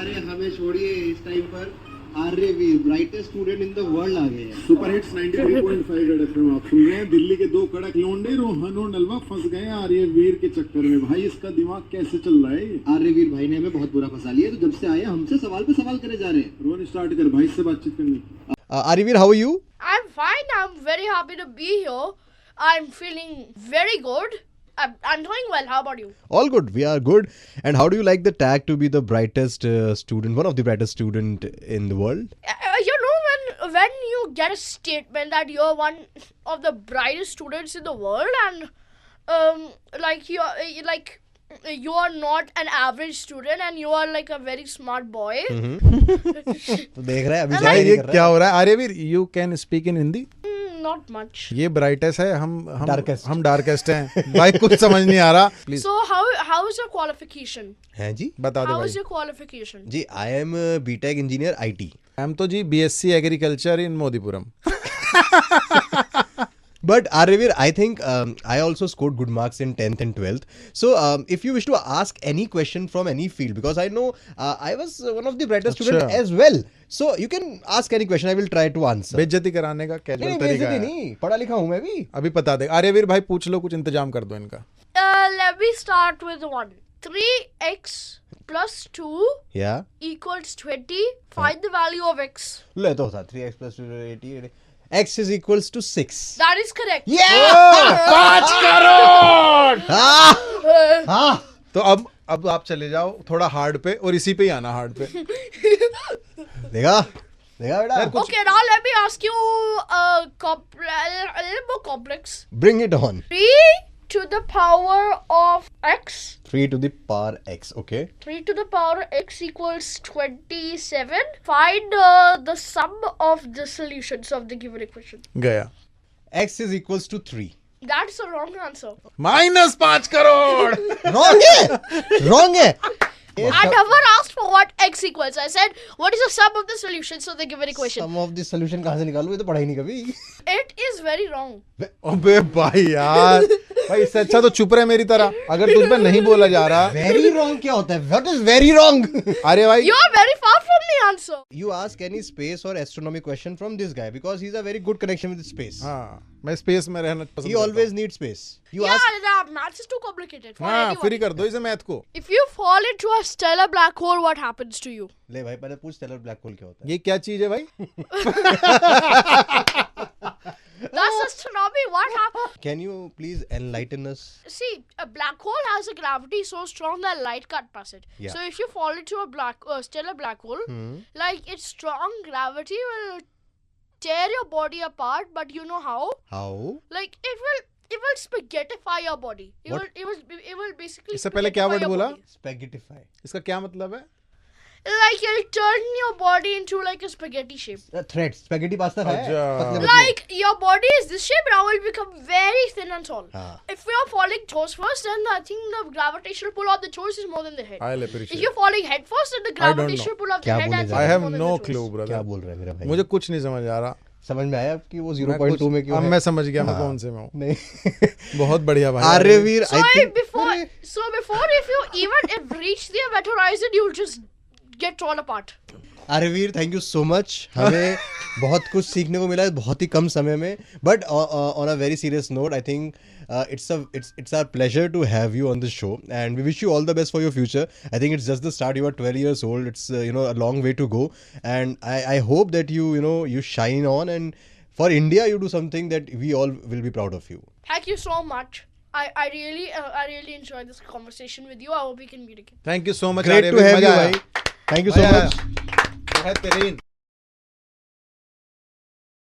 अरे हमें छोड़िए, इस टाइम पर Aryaveer brightest student in the world आ गए हैं। सुपर हिट्स 93.5 रेड एफएम आप सुन रहे हैं। दिल्ली के दो कड़क लोंडे रोहन और नलवा फंस गए हैं आर्यवीर के चक्कर में। भाई इसका दिमाग कैसे चल रहा है? आर्यवीर भाई ने हमें बहुत बुरा फंसा लिया, तो जब से आए हमसे सवाल पे सवाल करे जा रहे हैं। रोहन स्टार्ट कर भाई से बातचीत करनी। Arivir, how are you? I'm fine. I'm very happy to be here. I'm feeling very good. I'm doing well. How about you? All good. We are good. And how do you like the tag to be the brightest student, one of the brightest student in the world? You know, when you get a statement that you're one of the brightest students in the world, and you are not an average student, and you are like a very smart boy. तो देख रहा है अभी भाई ये क्या हो रहा है? Aryaveer, you can speak in Hindi? Not much. ये ब्राइटेस्ट है, हम Darkest. हम डार्केस्ट हैं। भाई कुछ समझ नहीं आ रहा। Please So how is your qualification? हैं जी? बता दो How भाई। is your qualification? Ji, I am BTech engineer IT. हम तो जी BSc agriculture in Modipuram. But Arivir, I think I also scored good marks in 10th and 12th. So if you wish to ask any question from any field, because I know I was one of the brightest student अच्छा। as well. So you can ask any question. I will try to answer. बेइज्जती कराने का casual नहीं, तरीका बेइज्जती है। नहीं, पढ़ा लिखा हूँ मैं भी। अभी बता दे। आर्यवीर भाई पूछ लो, कुछ इंतजाम कर दो इनका। Let me start with one. 3x plus 2 Yeah. equals 20. Find the value of x. ले तो था 3x plus 2 80. X is equals to 6. That is correct. Yeah! 5 crore. हाँ। तो अब आप चले जाओ थोड़ा हार्ड पे, और इसी पे ही आना हार्ड पे। देखा बेटा। Okay, now let me ask you a little more complex. Bring it on. 3 to the power of x. 3 to the power x. Okay. 3 to the power x equals 27. Find the sum of the solutions of the given equation. गया। X is equals to 3. That's a wrong answer. -5 crore. Wrong है। Wrong है। I never asked for what x equals. I said, what is the sum of the solutions of the given equation? Sum of the solution कहाँ से निकालूं? ये तो पढ़ा ही नहीं कभी। It is very wrong. अबे भाई यार, भाई इससे अच्छा तो चुप रहे मेरी तरह। अगर तुझ पे नहीं बोला जा रहा। Very wrong क्या होता है? What is very wrong? अरे भाई You are very far from the answer. You ask any space or astronomy question from this guy because he's a very good connection with space. हाँ, मैं space में रहना पसंद He करता always needs space. You Yeah, ask. maths is too complicated for हूँ। हाँ, anyone. Free कर दो इसे मैथ को। If you fall into a stellar black hole, what happens to you? ले भाई पहले पूछ stellar black hole क्या होता है? ये क्या चीज है भाई? That's astronomy. What happens? Can you please enlighten us? See, a black hole has a gravity so strong that light can't pass it. Yeah. So if you fall into a stellar black hole, like its strong gravity will tear your body apart. But you know how? How? Like it will spaghettify your body. What? It will basically. इससे पहले क्या spaghettify word your बोला? body. Spaghettify. इसका क्या मतलब है? Like it'll turn your body into like a spaghetti shape. Thread. Spaghetti pasta है? अच्छा। पतले पतले। Like your body is this shape, now it will become very thin and tall. हाँ. If you are falling toes first, then I think the gravitational pull of the toes is more than the head. I'll If appreciate. you're falling head first, then the I don't gravitational pull of the क्या head बोले has जा I रहे have more than no the toes. clue, क्या brother. बोल रहा है मेरा भाई? मुझे कुछ नहीं समझ आ रहा। समझ में आया कि वो मैं 0.2 कुछ- में क्यों अब है? मैं समझ गया मैं हाँ। कौन से में हूँ। नहीं। बहुत बढ़िया भाई। Aryaveer, So I think. before if you even reach the event horizon, you'll just get torn apart. Aryaveer, thank you so much. हमें बहुत कुछ सीखने को मिला है बहुत ही कम समय में। But on a very serious note, I think it's our pleasure to have you on the show, and we wish you all the best for your future. I think it's just the start. You are 12 years old. It's a long way to go, and I hope that you shine on, and for India you do something that we all will be proud of you. Thank you so much. I really enjoyed this conversation with you. I hope we can meet again. Thank you so much. Great to have you, bhai. Thank you so much. बेहतरीन।